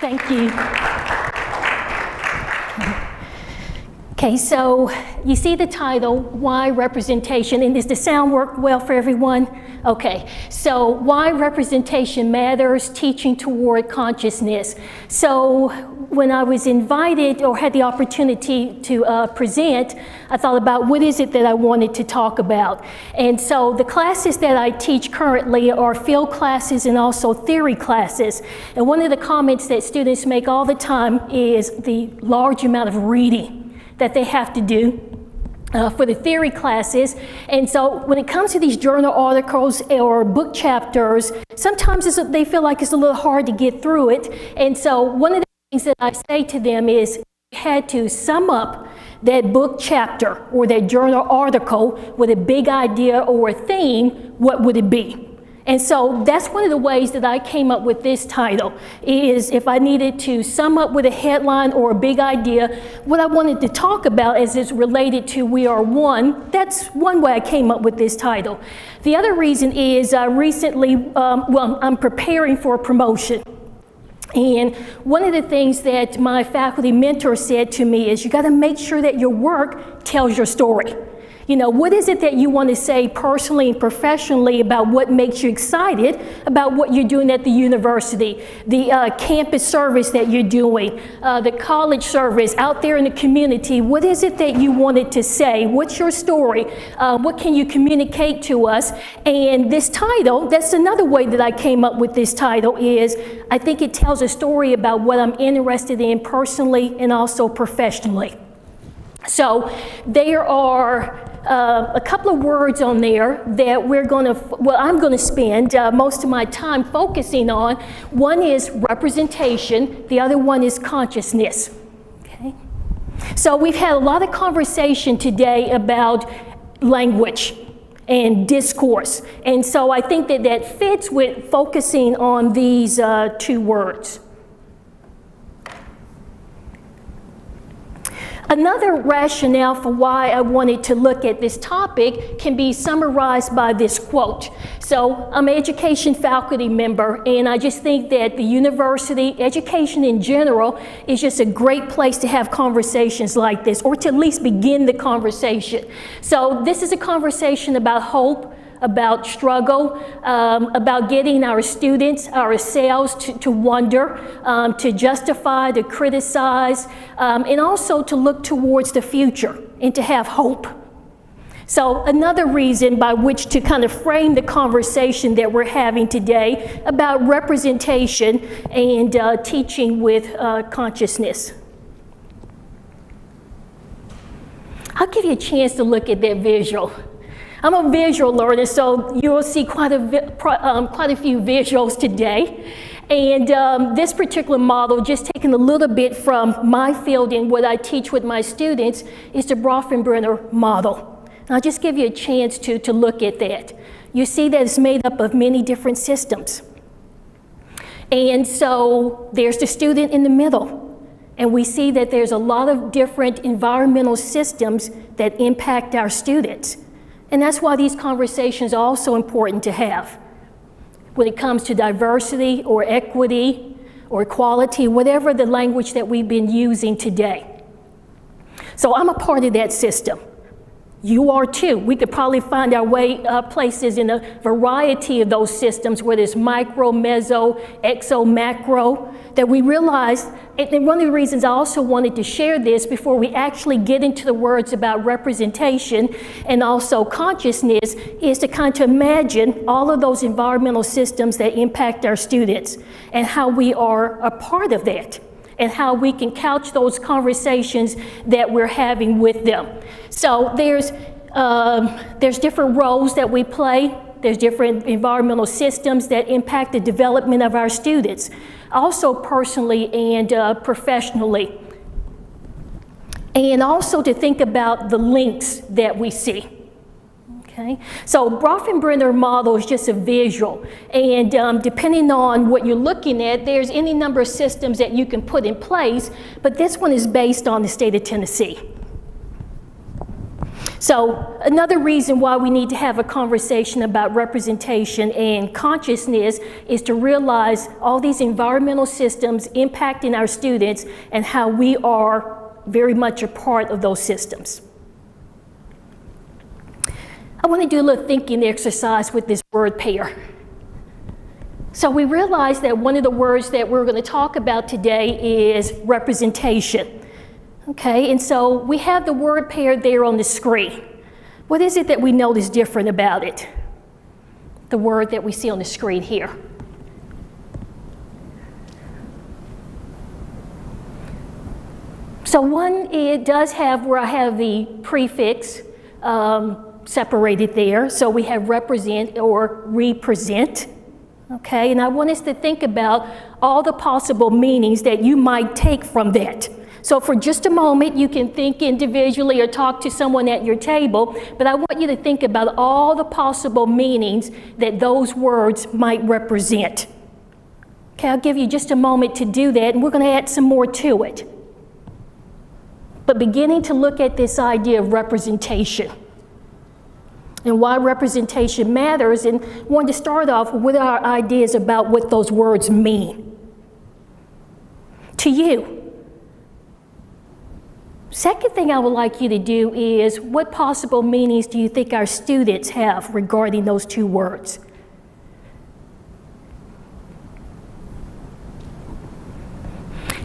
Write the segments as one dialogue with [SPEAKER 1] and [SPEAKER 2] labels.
[SPEAKER 1] Thank you. Okay, so you see the title, Why Representation, and does the sound work well for everyone? Okay, so why representation matters, teaching toward consciousness. So when I was invited or had the opportunity to present, I thought about what is it that I wanted to talk about. And so the classes that I teach currently are field classes and also theory classes. And one of the comments that students make all the time is the large amount of reading that they have to do for the theory classes. And so when it comes to these journal articles or book chapters, sometimes they feel like it's a little hard to get through it. And so one of the things that I say to them is, you had to sum up that book chapter or that journal article with a big idea or a theme, what would it be? And so that's one of the ways that I came up with this title, is if I needed to sum up with a headline or a big idea, what I wanted to talk about as it's related to We Are One, that's one way I came up with this title. The other reason is I recently, I'm preparing for a promotion. And one of the things that my faculty mentor said to me is, you got to make sure that your work tells your story. You know, what is it that you want to say personally and professionally about what makes you excited about what you're doing at the university, the campus service that you're doing, the college service out there in the community? What is it that you wanted to say? What's your story? What can you communicate to us? And this title, that's another way that I came up with this title, is I think it tells a story about what I'm interested in personally and also professionally. So there are a couple of words on there that I'm going to spend most of my time focusing on. One is representation, the other one is consciousness. Okay? So we've had a lot of conversation today about language and discourse. And so I think that that fits with focusing on these two words. Another rationale for why I wanted to look at this topic can be summarized by this quote. So I'm an education faculty member, and I just think that the university, education in general, is just a great place to have conversations like this, or to at least begin the conversation. So this is a conversation about hope, about struggle, about getting our students, ourselves to wonder, to justify, to criticize, and also to look towards the future and to have hope. So another reason by which to kind of frame the conversation that we're having today about representation and teaching with consciousness. I'll give you a chance to look at that visual. I'm a visual learner, so you'll see quite a few visuals today. And this particular model, just taken a little bit from my field and what I teach with my students, is the Bronfenbrenner model. And I'll just give you a chance to look at that. You see that it's made up of many different systems. And so there's the student in the middle. And we see that there's a lot of different environmental systems that impact our students. And that's why these conversations are also important to have. When it comes to diversity or equity or equality, whatever the language that we've been using today. So I'm a part of that system. You are too. We could probably find our way places in a variety of those systems, whether it's micro, meso, exo, macro, that we realize, and one of the reasons I also wanted to share this before we actually get into the words about representation and also consciousness, is to kind of imagine all of those environmental systems that impact our students and how we are a part of that, and how we can couch those conversations that we're having with them. So there's different roles that we play. There's different environmental systems that impact the development of our students, also personally and professionally. And also to think about the links that we see. Okay. So Bronfenbrenner model is just a visual, and depending on what you're looking at, there's any number of systems that you can put in place, but this one is based on the state of Tennessee. So another reason why we need to have a conversation about representation and consciousness is to realize all these environmental systems impacting our students and how we are very much a part of those systems. I want to do a little thinking exercise with this word pair. So we realize that one of the words that we're going to talk about today is representation. Okay, and so we have the word pair there on the screen. What is it that we notice different about it? The word that we see on the screen here. So one, it does have where I have the prefix separated there. So we have represent or represent. Okay, and I want us to think about all the possible meanings that you might take from that. So for just a moment, you can think individually or talk to someone at your table, but I want you to think about all the possible meanings that those words might represent. Okay, I'll give you just a moment to do that, and we're going to add some more to it. But beginning to look at this idea of representation and why representation matters, and want to start off with our ideas about what those words mean to you. Second thing I would like you to do is, what possible meanings do you think our students have regarding those two words?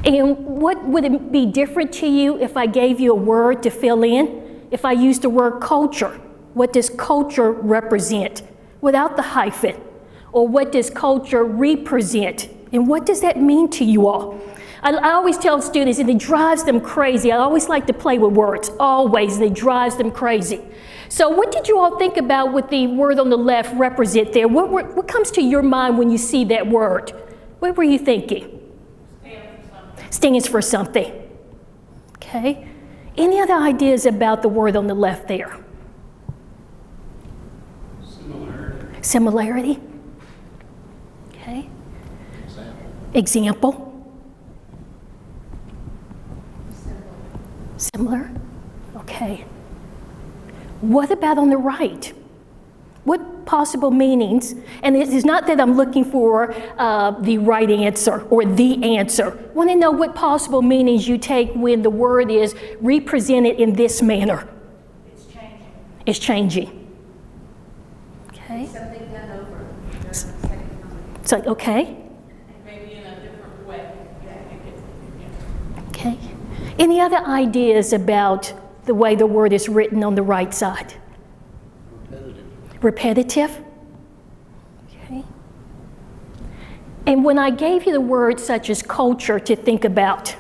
[SPEAKER 1] And what would it be different to you if I gave you a word to fill in? If I used the word culture, what does culture represent without the hyphen? Or what does culture represent? And what does that mean to you all? I always tell students, and it drives them crazy. I always like to play with words, always, and it drives them crazy. So what did you all think about with the word on the left, represent there? What comes to your mind when you see that word? What were you thinking? Stands for something. Okay. Any other ideas about the word on the left there? Similarity. Similarity. Okay. Example. Similar? Okay. What about on the right? What possible meanings, and it is not that I'm looking for the right answer or the answer. I want to know what possible meanings you take when the word is represented in this manner. It's changing. It's changing. Okay. Something done over. So, okay. Maybe in a different way. Okay. Any other ideas about the way the word is written on the right side? Repetitive. Okay. And when I gave you the words such as culture to think about,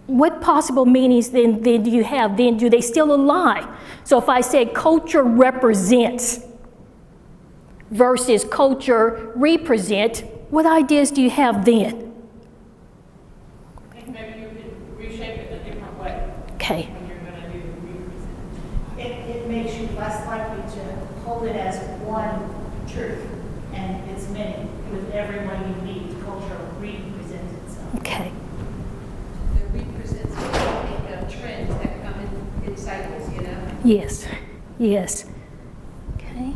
[SPEAKER 1] what possible meanings then do you have? Then do they still align? So if I said culture represents versus culture represent, what ideas do you have then?
[SPEAKER 2] Maybe you could reshape it in a different way.
[SPEAKER 1] Okay.
[SPEAKER 2] When you're going to do represent.
[SPEAKER 3] It makes you less likely to hold it as one truth, and it's many. With everyone you meet, culture represents itself.
[SPEAKER 1] Okay.
[SPEAKER 4] It represents, I think, of trends that come in cycles, you know?
[SPEAKER 1] Yes. Yes. Okay.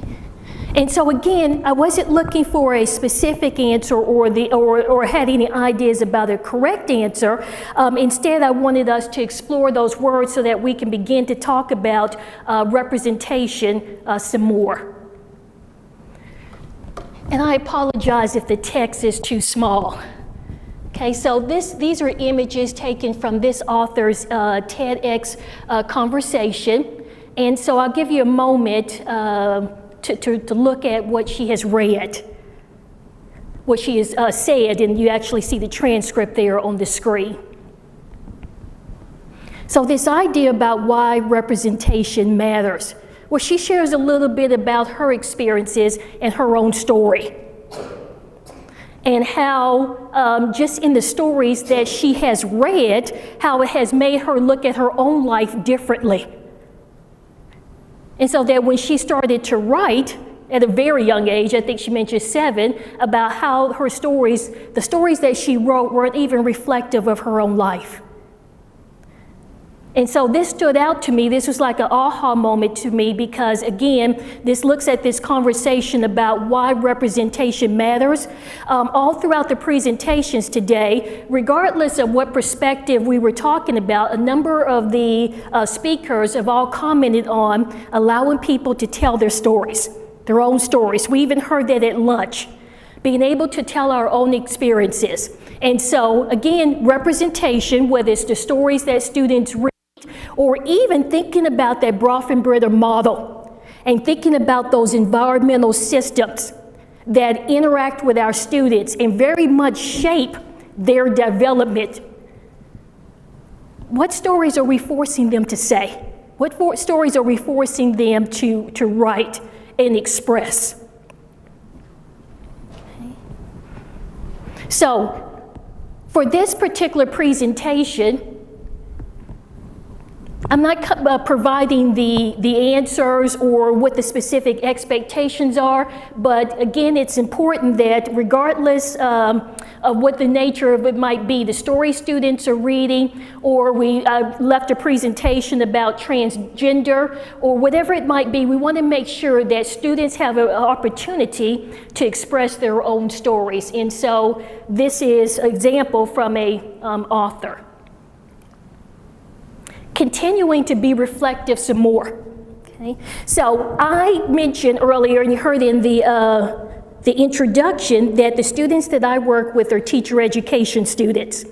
[SPEAKER 1] And so again, I wasn't looking for a specific answer or had any ideas about a correct answer. Instead, I wanted us to explore those words so that we can begin to talk about representation some more. And I apologize if the text is too small. Okay, so these are images taken from this author's TEDx conversation. And so I'll give you a moment to look at what she has read, what she has said, and you actually see the transcript there on the screen. So this idea about why representation matters. Well, she shares a little bit about her experiences and her own story, and how just in the stories that she has read, how it has made her look at her own life differently. And so that when she started to write at a very young age, I think she mentioned 7, about how her stories, the stories that she wrote, weren't even reflective of her own life. And so this stood out to me. This was like an aha moment to me because, again, this looks at this conversation about why representation matters. All throughout the presentations today, regardless of what perspective we were talking about, a number of the speakers have all commented on allowing people to tell their stories, their own stories. We even heard that at lunch, being able to tell our own experiences. And so, again, representation, whether it's the stories that students read, or even thinking about that Bronfenbrenner model and thinking about those environmental systems that interact with our students and very much shape their development. What stories are we forcing them to say? What stories are we forcing them to write and express? Okay. So, for this particular presentation, I'm not providing the answers or what the specific expectations are, but again, it's important that regardless of what the nature of it might be, the story students are reading, or we left a presentation about transgender, or whatever it might be, we want to make sure that students have an opportunity to express their own stories. And so this is an example from an author. Continuing to be reflective some more. Okay? So I mentioned earlier, and you heard in the introduction, that the students that I work with are teacher education students.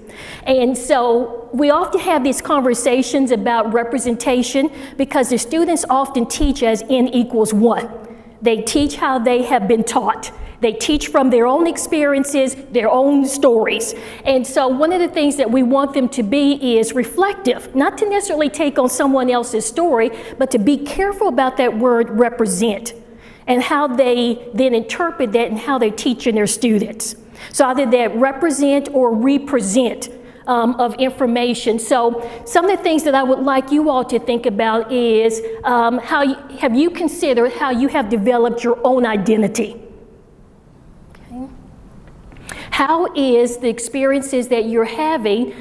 [SPEAKER 1] And so we often have these conversations about representation because the students often teach as N equals 1. They teach how they have been taught. They teach from their own experiences, their own stories. And so one of the things that we want them to be is reflective, not to necessarily take on someone else's story, but to be careful about that word represent and how they then interpret that and how they're teaching their students. So either that represent or represent of information. So some of the things that I would like you all to think about is have you considered how you have developed your own identity? How is the experiences that you're having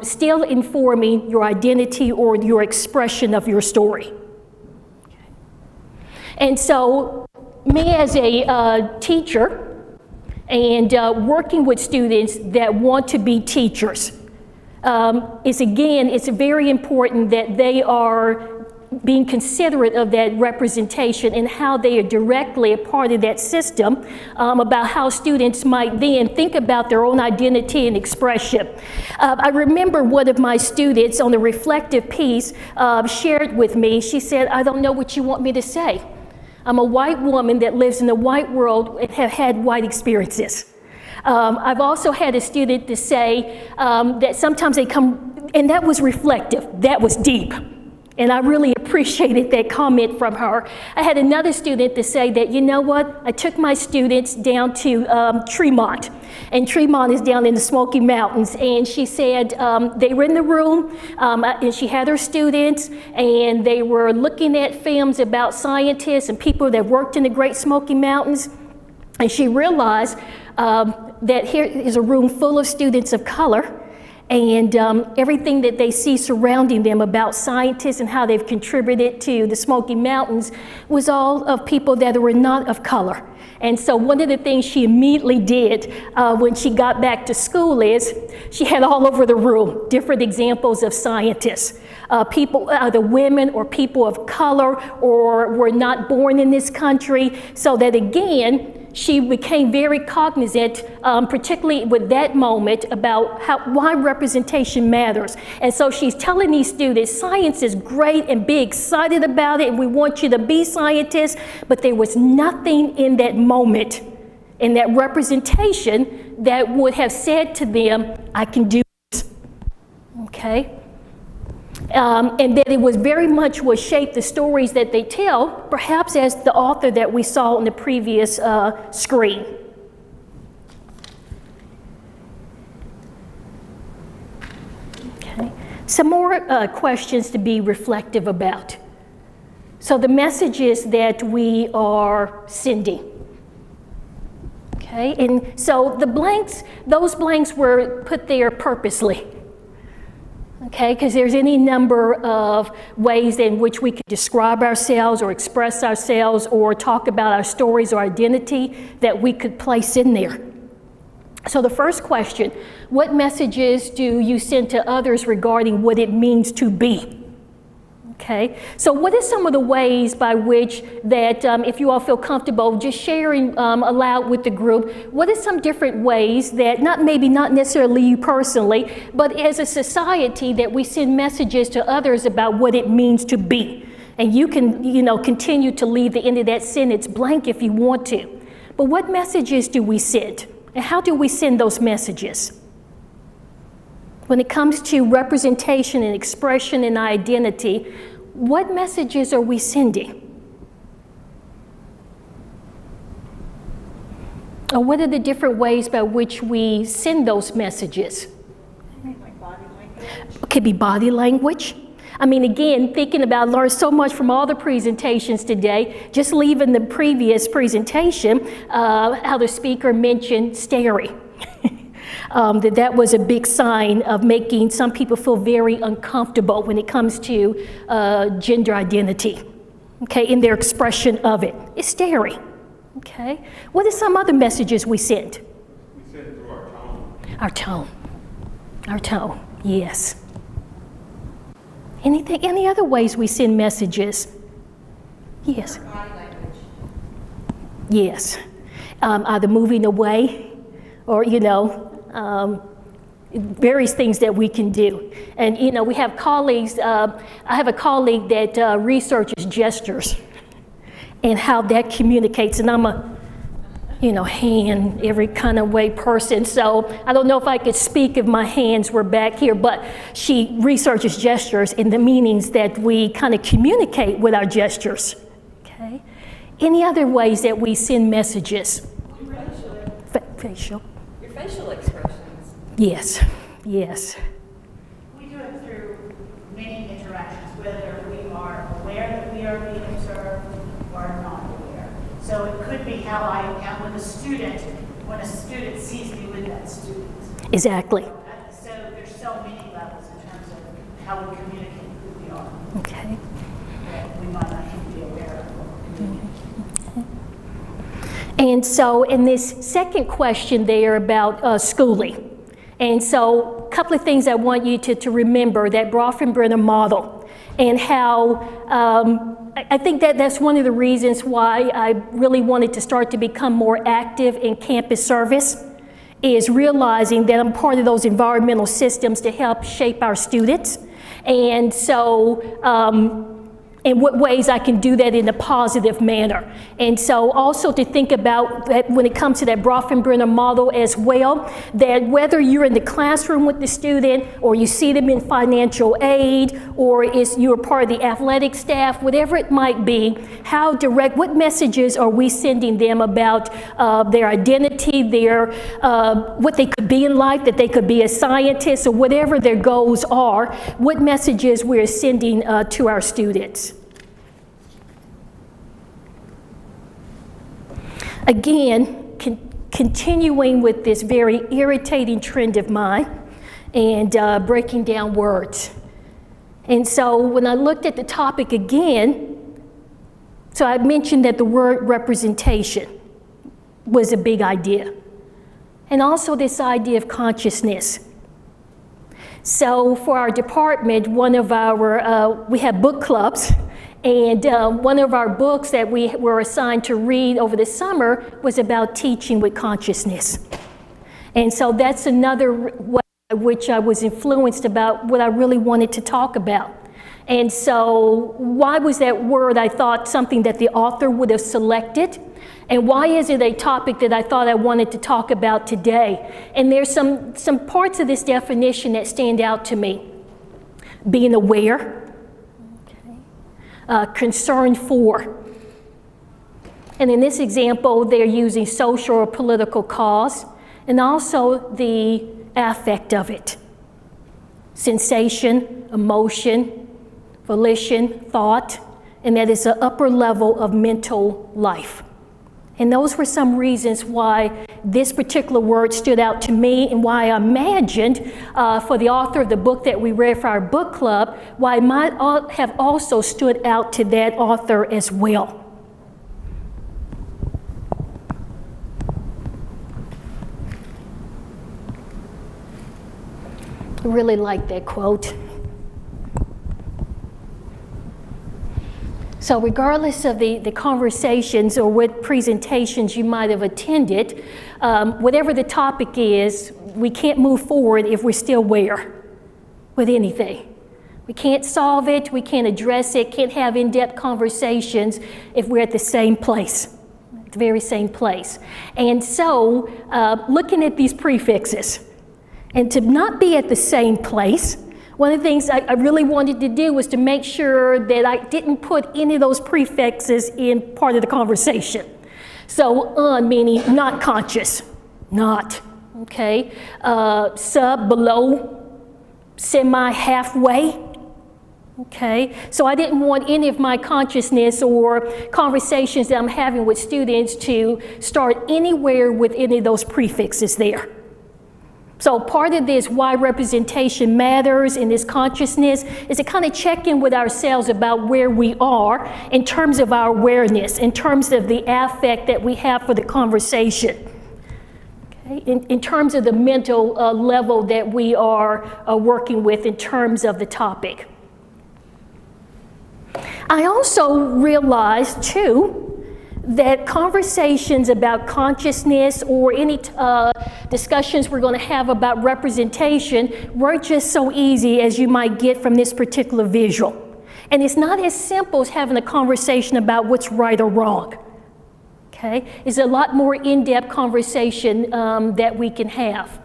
[SPEAKER 1] still informing your identity or your expression of your story? Okay. And so, me as a teacher and working with students that want to be teachers, it's very important that they are being considerate of that representation and how they are directly a part of that system, about how students might then think about their own identity and expression. I remember one of my students on the reflective piece shared with me, she said, "I don't know what you want me to say. I'm a white woman that lives in the white world and have had white experiences." I've also had a student to say that sometimes they come, and that was reflective, that was deep. And I really appreciated that comment from her. I had another student to say that, you know what, I took my students down to Tremont, and Tremont is down in the Smoky Mountains, and she said they were in the room, and she had her students, and they were looking at films about scientists and people that worked in the Great Smoky Mountains, and she realized that here is a room full of students of color, and everything that they see surrounding them about scientists and how they've contributed to the Smoky Mountains was all of people that were not of color. And so one of the things she immediately did when she got back to school is she had all over the room different examples of scientists, people, either women or people of color or were not born in this country, so that again, she became very cognizant, particularly with that moment, about why representation matters. And so she's telling these students, science is great and be excited about it, and we want you to be scientists, but there was nothing in that moment, in that representation, that would have said to them, I can do this, okay? And that it was very much what shaped the stories that they tell, perhaps as the author that we saw on the previous screen. Okay. Some more questions to be reflective about. So the messages that we are sending. Okay, and so the blanks, those blanks were put there purposely. Okay, because there's any number of ways in which we can describe ourselves or express ourselves or talk about our stories or identity that we could place in there. So the first question, what messages do you send to others regarding what it means to be? Okay, so what are some of the ways by which that, if you all feel comfortable just sharing aloud with the group, what are some different ways that maybe not necessarily you personally, but as a society that we send messages to others about what it means to be? And you can, continue to leave the end of that sentence blank if you want to. But what messages do we send? And how do we send those messages? When it comes to representation and expression and identity, what messages are we sending? Or what are the different ways by which we send those messages?
[SPEAKER 3] Like body language.
[SPEAKER 1] It could be body language. I mean, again, thinking about, learned so much from all the presentations today, just leaving the previous presentation, how the speaker mentioned staring. That was a big sign of making some people feel very uncomfortable when it comes to gender identity, okay, in their expression of it. It's staring, okay? What are some other messages we send?
[SPEAKER 5] We send through our tone.
[SPEAKER 1] Our tone. Our tone, yes. Any other ways we send messages? Yes.
[SPEAKER 4] Body language.
[SPEAKER 1] Yes. Either moving away or, various things that we can do. And, we have colleagues, I have a colleague that researches gestures and how that communicates. And I'm a, hand every kind of way person. So I don't know if I could speak if my hands were back here, but she researches gestures and the meanings that we kind of communicate with our gestures. Okay. Any other ways that we send messages? Facial.
[SPEAKER 6] Your facial expressions.
[SPEAKER 1] Yes, yes.
[SPEAKER 3] We do it through many interactions, whether we are aware that we are being observed or not aware. So it could be how I am when a student sees me with that student.
[SPEAKER 1] Exactly.
[SPEAKER 3] So there's so many levels in terms of how we communicate who we are.
[SPEAKER 1] Okay.
[SPEAKER 3] That we might not even be aware of what we're communicating.
[SPEAKER 1] And so in this second question there about schooling, and so a couple of things I want you to remember, that Bronfenbrenner model, and how I think that's one of the reasons why I really wanted to start to become more active in campus service, is realizing that I'm part of those environmental systems to help shape our students. And so, in what ways I can do that in a positive manner. And so also to think about that when it comes to that Bronfenbrenner model as well, that whether you're in the classroom with the student or you see them in financial aid or you're part of the athletic staff, whatever it might be, what messages are we sending them about their identity, what they could be in life, that they could be a scientist or whatever their goals are, what messages we're sending to our students. Again, continuing with this very irritating trend of mine and breaking down words. And so when I looked at the topic again, so I mentioned that the word representation was a big idea. And also this idea of consciousness. So for our department, we have book clubs. And one of our books that we were assigned to read over the summer was about teaching with consciousness. And so that's another way by which I was influenced about what I really wanted to talk about. And so why was that word, I thought, something that the author would have selected? And why is it a topic that I thought I wanted to talk about today? And there's some parts of this definition that stand out to me. Being aware. Concern for. And in this example, they're using social or political cause, and also the affect of it. Sensation, emotion, volition, thought, and that is the upper level of mental life. And those were some reasons why this particular word stood out to me, and why I imagined for the author of the book that we read for our book club, why it might have also stood out to that author as well. I really like that quote. So regardless of the conversations or what presentations you might have attended, whatever the topic is, we can't move forward if we're still where with anything. We can't solve it, we can't address it, can't have in-depth conversations if we're at the same place, at the very same place. And so looking at these prefixes, and to not be at the same place, one of the things I really wanted to do was to make sure that I didn't put any of those prefixes in part of the conversation. So meaning not conscious, not, okay? Sub, below, semi, halfway, okay? So I didn't want any of my consciousness or conversations that I'm having with students to start anywhere with any of those prefixes there. So part of this why representation matters in this consciousness is to kind of check in with ourselves about where we are in terms of our awareness, in terms of the affect that we have for the conversation, okay? In terms of the mental level that we are working with in terms of the topic. I also realized too that conversations about consciousness or any discussions we're going to have about representation weren't just so easy as you might get from this particular visual. And it's not as simple as having a conversation about what's right or wrong. Okay? It's a lot more in-depth conversation that we can have.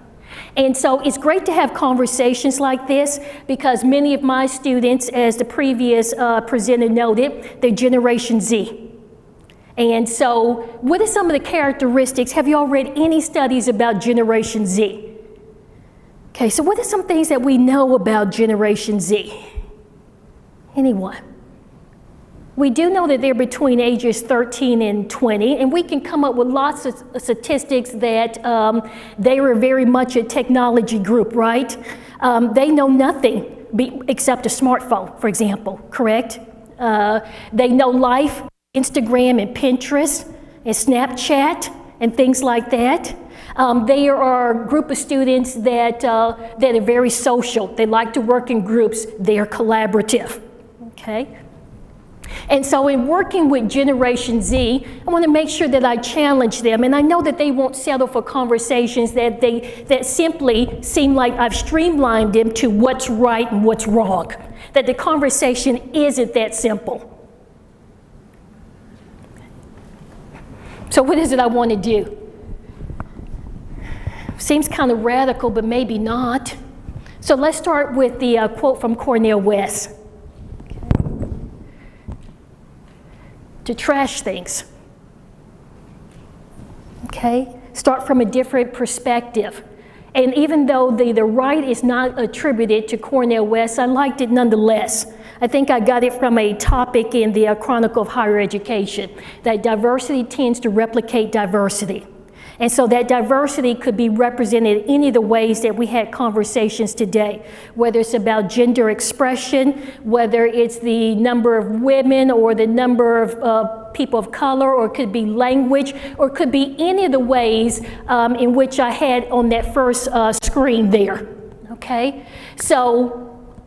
[SPEAKER 1] And so it's great to have conversations like this because many of my students, as the previous presenter noted, they're Generation Z. And so what are some of the characteristics? Have you all read any studies about Generation Z? Okay, so what are some things that we know about Generation Z? Anyone? We do know that they're between ages 13 and 20, and we can come up with lots of statistics that they were very much a technology group, right? They know nothing except a smartphone, for example, correct? They know life, Instagram and Pinterest and Snapchat and things like that. They are a group of students that are very social. They like to work in groups. They are collaborative, okay? And so in working with Generation Z, I want to make sure that I challenge them, and I know that they won't settle for conversations that simply seem like I've streamlined them to what's right and what's wrong, that the conversation isn't that simple. So what is it I want to do? Seems kind of radical, but maybe not. So let's start with the quote from Cornel West. Okay. To trash things. Okay? Start from a different perspective. And even though the right is not attributed to Cornel West, I liked it nonetheless. I think I got it from a topic in the Chronicle of Higher Education, that diversity tends to replicate diversity. And so that diversity could be represented in any of the ways that we had conversations today, whether it's about gender expression, whether it's the number of women or the number of people of color, or it could be language, or it could be any of the ways in which I had on that first screen there, okay? So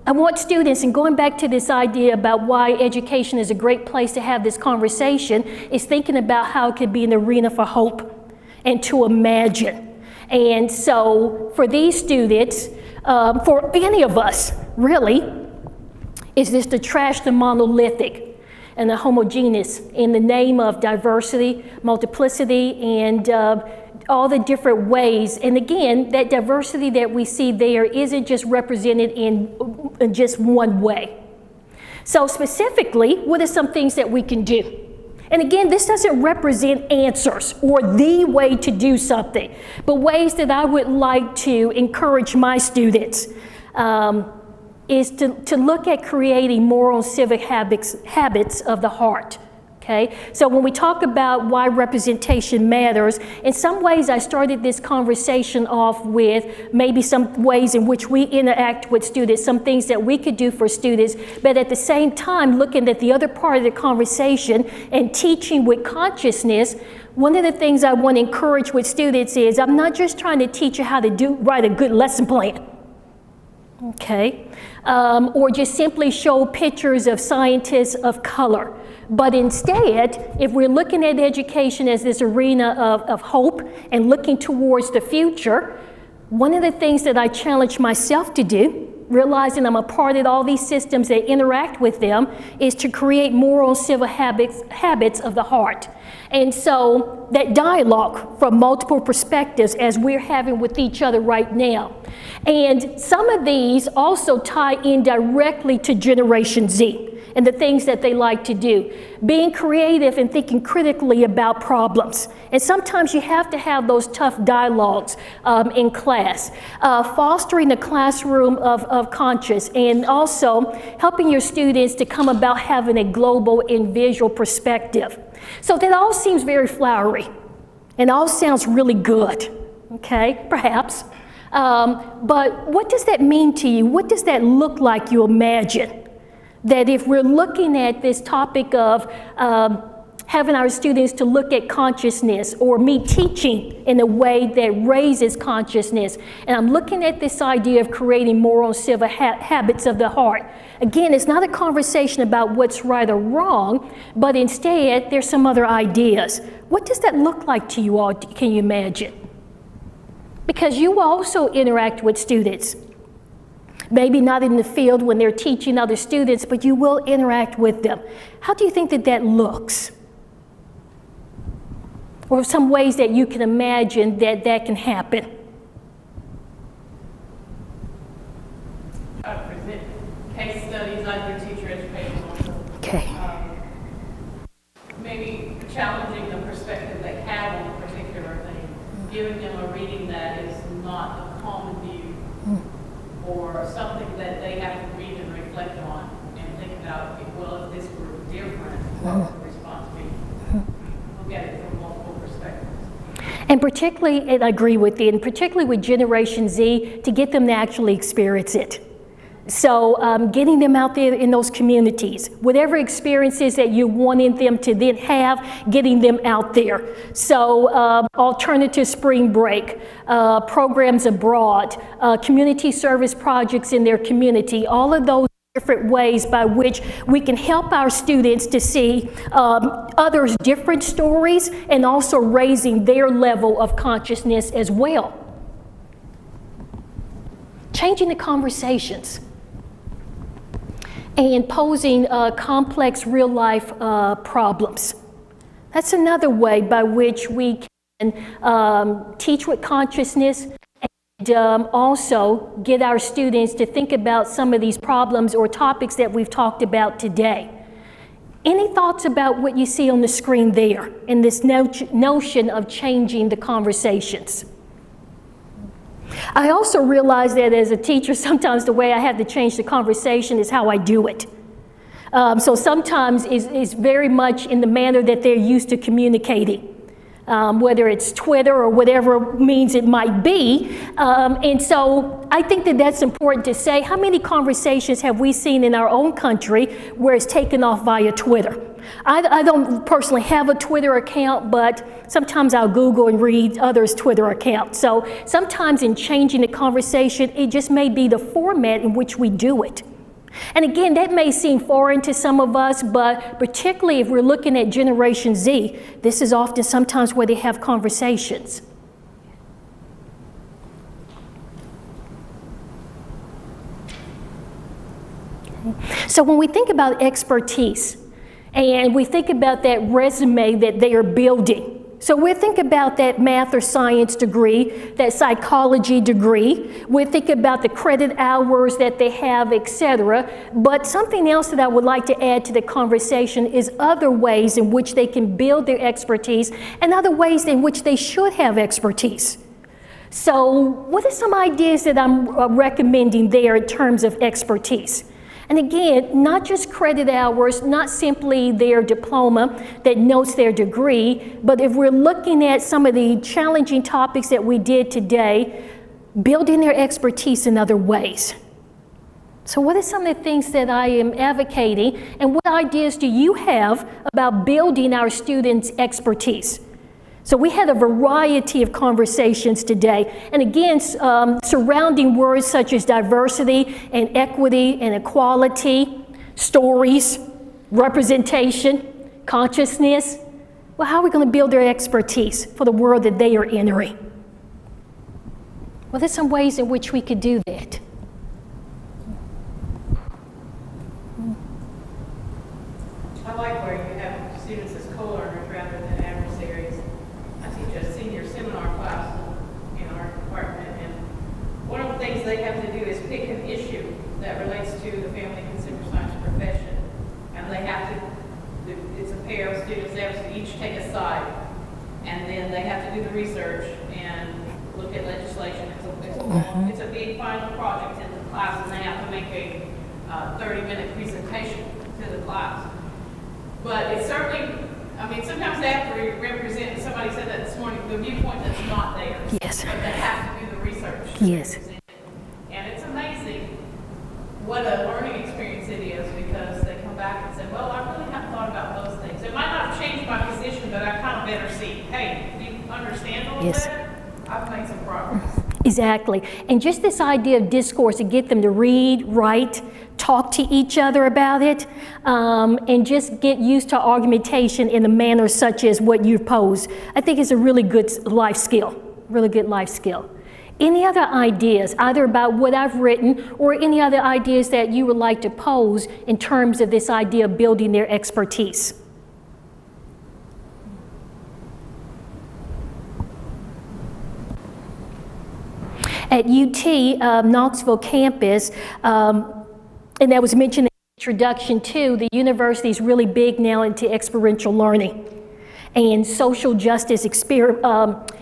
[SPEAKER 1] I want students, and going back to this idea about why education is a great place to have this conversation, is thinking about how it could be an arena for hope and to imagine. And so for these students, for any of us, really, is this to trash the monolithic and the homogeneous in the name of diversity, multiplicity, and all the different ways. And again, that diversity that we see there isn't just represented in just one way. So specifically, what are some things that we can do? And again, this doesn't represent answers or the way to do something, but ways that I would like to encourage my students is to look at creating moral and civic habits of the heart. Okay, so when we talk about why representation matters, in some ways I started this conversation off with maybe some ways in which we interact with students, some things that we could do for students, but at the same time looking at the other part of the conversation and teaching with consciousness. One of the things I want to encourage with students is I'm not just trying to teach you how to write a good lesson plan. Okay, or just simply show pictures of scientists of color. But instead, if we're looking at education as this arena of hope and looking towards the future, one of the things that I challenge myself to do, realizing I'm a part of all these systems that interact with them, is to create moral and civil habits of the heart. And so that dialogue from multiple perspectives as we're having with each other right now. And some of these also tie in directly to Generation Z and the things that they like to do. Being creative and thinking critically about problems. And sometimes you have to have those tough dialogues in class. Fostering a classroom of conscious, and also helping your students to come about having a global and visual perspective. So that all seems very flowery and all sounds really good, okay, perhaps. But what does that mean to you? What does that look like, you imagine? That if we're looking at this topic of having our students to look at consciousness, or me teaching in a way that raises consciousness, and I'm looking at this idea of creating moral and civil habits of the heart. Again, it's not a conversation about what's right or wrong, but instead there's some other ideas. What does that look like to you all? Can you imagine? Because you also interact with students. Maybe not in the field when they're teaching other students, but you will interact with them. How do you think that that looks? Or some ways that you can imagine that that can happen?
[SPEAKER 2] Present case studies, I do teacher education also.
[SPEAKER 1] Okay.
[SPEAKER 2] Maybe challenging the perspective they have on a particular thing, giving them a reading that is not a common view, or something that they have to read and reflect on and think about, well, if this were different, what would the response be? Look at it from multiple perspectives.
[SPEAKER 1] And particularly, and I agree with you, and particularly with Generation Z, to get them to actually experience it. So getting them out there in those communities, whatever experiences that you're wanting them to then have, getting them out there. So alternative spring break, programs abroad, community service projects in their community, all of those different ways by which we can help our students to see others' different stories, and also raising their level of consciousness as well. Changing the conversations. And posing complex real-life problems. That's another way by which we can teach with consciousness, and also get our students to think about some of these problems or topics that we've talked about today. Any thoughts about what you see on the screen there in this notion of changing the conversations? I also realize that as a teacher, sometimes the way I have to change the conversation is how I do it. So sometimes it's very much in the manner that they're used to communicating, whether it's Twitter or whatever means it might be. And so I think that that's important to say. How many conversations have we seen in our own country where it's taken off via Twitter? I don't personally have a Twitter account, but sometimes I'll Google and read others' Twitter accounts. So sometimes in changing the conversation, it just may be the format in which we do it. And again, that may seem foreign to some of us, but particularly if we're looking at Generation Z, this is often sometimes where they have conversations. So when we think about expertise, and we think about that resume that they are building. So we think about that math or science degree, that psychology degree. We think about the credit hours that they have, etc. But something else that I would like to add to the conversation is other ways in which they can build their expertise, and other ways in which they should have expertise. So what are some ideas that I'm recommending there in terms of expertise? And again, not just credit hours, not simply their diploma that notes their degree, but if we're looking at some of the challenging topics that we did today, building their expertise in other ways. So what are some of the things that I am advocating, and what ideas do you have about building our students' expertise? So we had a variety of conversations today, and again, surrounding words such as diversity and equity and equality, stories, representation, consciousness. Well, how are we going to build their expertise for the world that they are entering? Well, there's some ways in which we could do that.
[SPEAKER 2] I like where you have students as co-learners rather than adversaries. I teach a senior seminar class in our department, and one of the things they have to do is pick an issue that relates to the family and consumer science profession. And they have to, it's a pair of students, they have to each take a side, and then they have to do the research and look at legislation. It's a big final project in the class, and they have to make a 30-minute presentation to the class. But it's certainly, I mean, sometimes they have to represent, somebody said that this morning, the viewpoint that's not theirs.
[SPEAKER 1] Yes.
[SPEAKER 2] But they have to do the research.
[SPEAKER 1] Yes.
[SPEAKER 2] And it's amazing what a learning experience it is, because they come back and say, well, I really haven't thought about those things. It might not have changed my position, but I kind of better see, hey, do you understand a little
[SPEAKER 1] Yes.
[SPEAKER 2] better? I've made some progress.
[SPEAKER 1] Exactly. And just this idea of discourse, to get them to read, write, talk to each other about it, and just get used to argumentation in a manner such as what you've posed, I think is a really good life skill, really good life skill. Any other ideas, either about what I've written or any other ideas that you would like to pose in terms of this idea of building their expertise? At UT Knoxville campus, and that was mentioned in the introduction too, the university is really big now into experiential learning and social justice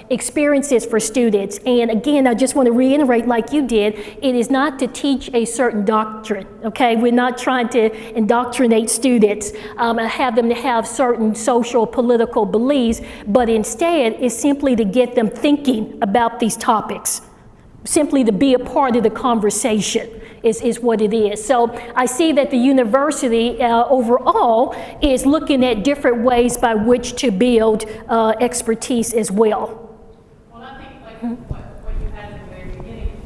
[SPEAKER 1] experiences for students. And again, I just want to reiterate, like you did, it is not to teach a certain doctrine, okay? We're not trying to indoctrinate students and have them to have certain social, political beliefs, but instead it's simply to get them thinking about these topics. Simply to be a part of the conversation is what it is. So I see that the university overall is looking at different ways by which to build expertise as well.
[SPEAKER 2] Well, I think like what you had in the very beginning,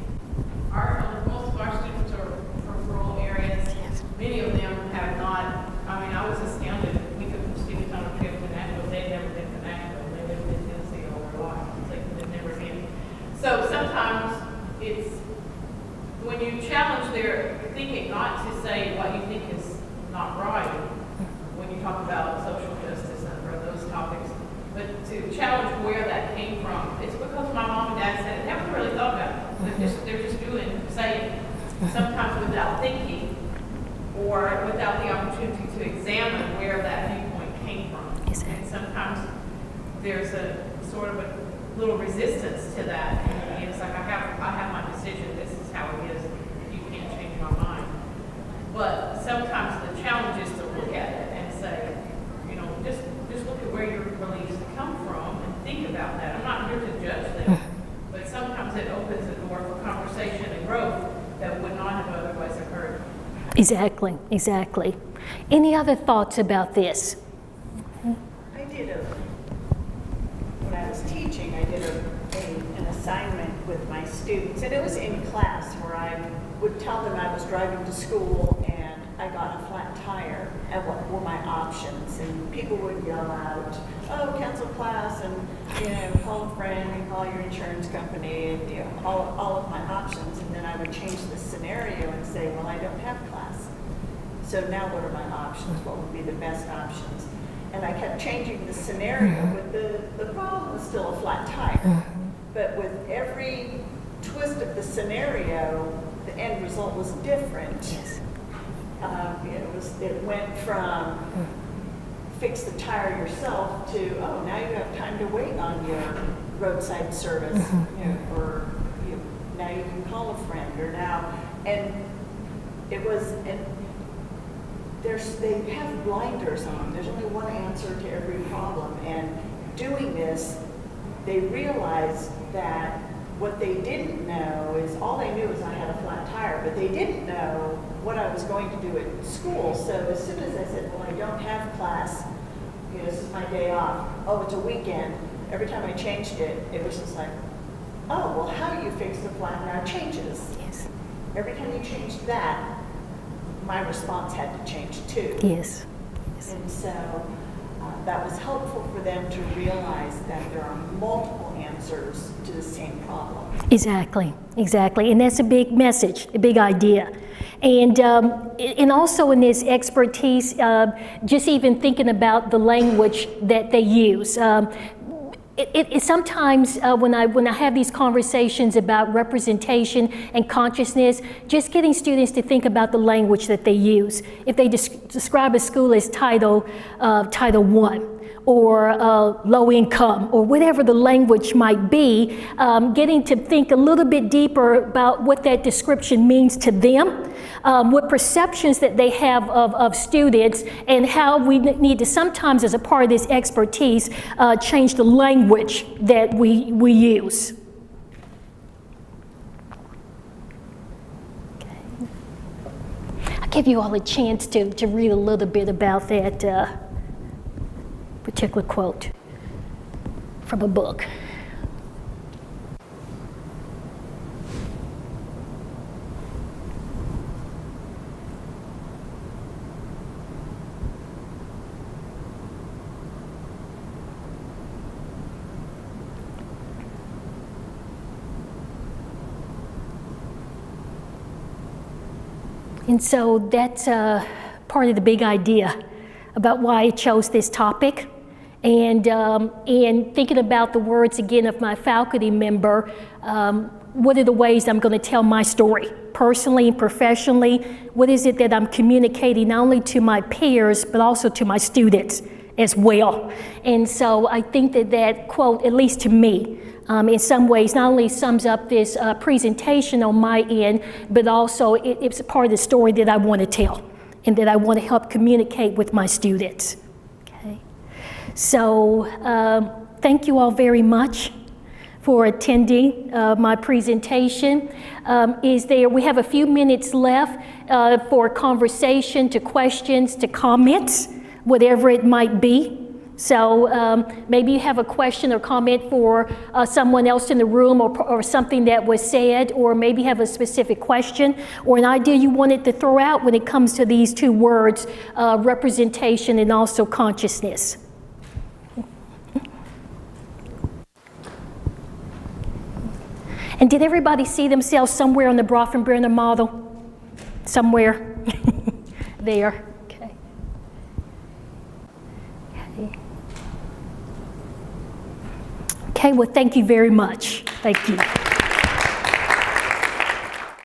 [SPEAKER 2] most of our students are from rural areas.
[SPEAKER 1] Yes.
[SPEAKER 2] Many of them have not, I mean, I was astounded. We took some students on a trip to Nashville. They'd never been to Nashville. They lived in Tennessee all their lives. It's like they've never been. So sometimes it's when you challenge their thinking, not to say what you think is not right when you talk about social justice or those topics, but to challenge where that came from. It's because my mom and dad said it. Never really thought about it. They're just saying sometimes without thinking or without the opportunity to examine where that viewpoint came from.
[SPEAKER 1] Yes,
[SPEAKER 2] And sometimes there's a sort of a little resistance to that. And it's like I have my decision. This is how it is. You can't change my mind. But sometimes the challenge is to look at it and say, you know, just look at where your beliefs come from and think about that. I'm not here to judge them, but sometimes it opens a door for conversation and growth that would not have otherwise occurred.
[SPEAKER 1] Exactly, exactly. Any other thoughts about this?
[SPEAKER 6] I did when I was teaching, I did an assignment with my students, and it was in class where I would tell them I was driving to school and I got a flat tire and what were my options, and people would yell out, oh, cancel class, and call a friend and call your insurance company, and all of my options. And then I would change the scenario and say, well, I don't have class, so now what are my options? What would be the best options? And I kept changing the scenario, but the problem was still a flat tire. But with every twist of the scenario, the end result was different.
[SPEAKER 1] Yes.
[SPEAKER 6] It went from fix the tire yourself to, oh, now you have time to wait on your roadside service, or now you can call a friend, or now, and it was, and they have blinders on. There's only one answer to every problem. And doing this, they realized that what they didn't know is, all they knew is I had a flat tire, but they didn't know what I was going to do at school. So as soon as I said, well, I don't have class, you know, this is my day off. Oh, it's a weekend. Every time I changed it, it was just like, oh, well, how do you fix the flat tire changes?
[SPEAKER 1] Yes.
[SPEAKER 6] Every time you changed that, my response had to change too.
[SPEAKER 1] Yes.
[SPEAKER 6] And so that was helpful for them to realize that there are multiple answers to the same problem.
[SPEAKER 1] Exactly, exactly. And that's a big message, a big idea. And also in this expertise, just even thinking about the language that they use. It sometimes when I have these conversations about representation and consciousness, just getting students to think about the language that they use. If they describe a school as Title I, or low income, or whatever the language might be, getting to think a little bit deeper about what that description means to them, what perceptions that they have of students, and how we need to sometimes, as a part of this expertise, change the language that we use. Okay. I'll give you all a chance to read a little bit about that particular quote from a book. And so that's part of the big idea about why I chose this topic. And thinking about the words again of my faculty member, what are the ways I'm going to tell my story, personally and professionally? What is it that I'm communicating not only to my peers, but also to my students as well? And so I think that quote, at least to me, in some ways, not only sums up this presentation on my end, but also it's a part of the story that I want to tell and that I want to help communicate with my students. So thank you all very much for attending my presentation. We have a few minutes left for conversation, to questions, to comments, whatever it might be. So maybe you have a question or comment for someone else in the room, or something that was said, or maybe have a specific question or an idea you wanted to throw out when it comes to these two words, representation and also consciousness. And did everybody see themselves somewhere on the Bronfenbrenner model? Somewhere there. Okay. Okay, well, thank you very much. Thank you.